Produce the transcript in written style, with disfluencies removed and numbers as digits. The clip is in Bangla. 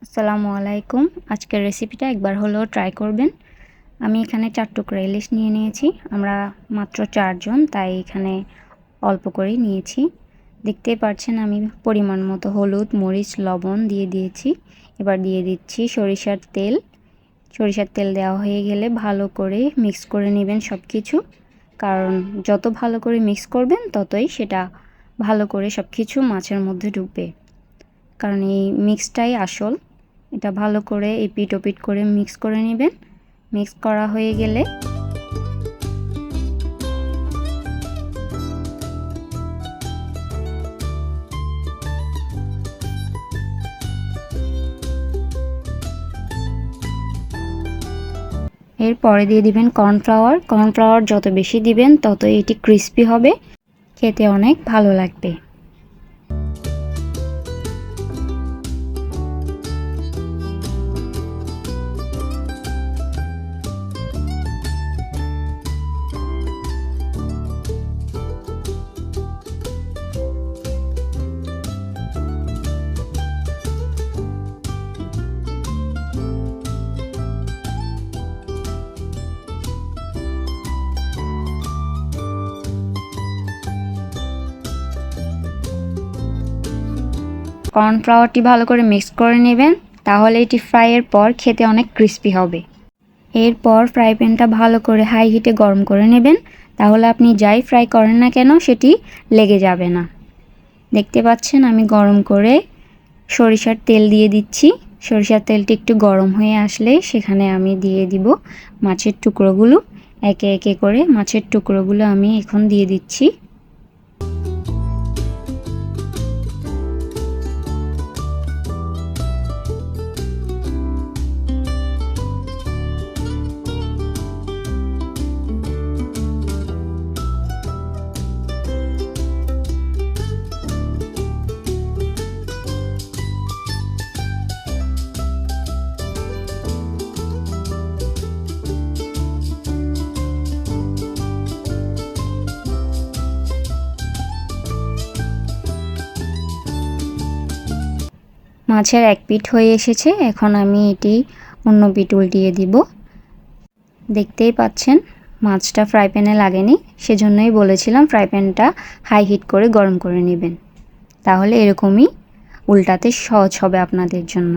আসসালামু আলাইকুম। আজকের রেসিপিটা একবার হলেও ট্রাই করবেন। আমি এখানে 4 টুকরা ইলিশ নিয়ে নিয়েছি। আমরা মাত্র 4 জন, তাই এখানে অল্প করেই নিয়েছি। দেখতেই পাচ্ছেন আমি পরিমাণ মতো হলুদ, মরিচ, লবণ দিয়ে দিয়েছি। এবার দিয়ে দিচ্ছি সরিষার তেল। সরিষার তেল দেওয়া হয়ে গেলে ভালো করে মিক্স করে নেবেন সব কিছু। কারণ যত ভালো করে মিক্স করবেন ততই সেটা ভালো করে সব কিছু মাছের মধ্যে ঢুকবে। কারণ এই মিক্সটাই আসল। এটা ভালো করে এপিট ওপিট করে মিক্স করে নেবেন। মিক্স করা হয়ে গেলে এরপরে দিয়ে দিবেন কর্নফ্লাওয়ার। কর্নফ্লাওয়ার যত বেশি দিবেন তত এটি ক্রিস্পি হবে, খেতে অনেক ভালো লাগবে। কর্নফ্লাওয়ারটি ভালো করে মিক্স করে নেবেন, তাহলে এটি ফ্রাইয়ের পর খেতে অনেক ক্রিস্পি হবে। এরপর ফ্রাই প্যানটা ভালো করে হাই হিটে গরম করে নেবেন, তাহলে আপনি যাই ফ্রাই করেন না কেন সেটি লেগে যাবে না। দেখতে পাচ্ছেন আমি গরম করে সরিষার তেল দিয়ে দিচ্ছি। সরিষার তেলটি একটু গরম হয়ে আসলে সেখানে আমি দিয়ে দিব মাছের টুকরোগুলো। একে একে করে মাছের টুকরোগুলো আমি এখন দিয়ে দিচ্ছি। মাছের এক পিঠ হয়ে এসেছে, এখন আমি এটি অন্য পিঠ উল্টিয়ে দিব। দেখতেই পাচ্ছেন মাছটা ফ্রাই প্যানে লাগেনি, সেজন্যই বলেছিলাম ফ্রাই প্যানটা হাই হিট করে গরম করে নেবেন, তাহলে এরকমই উল্টাতে সহজ হবে আপনাদের জন্য।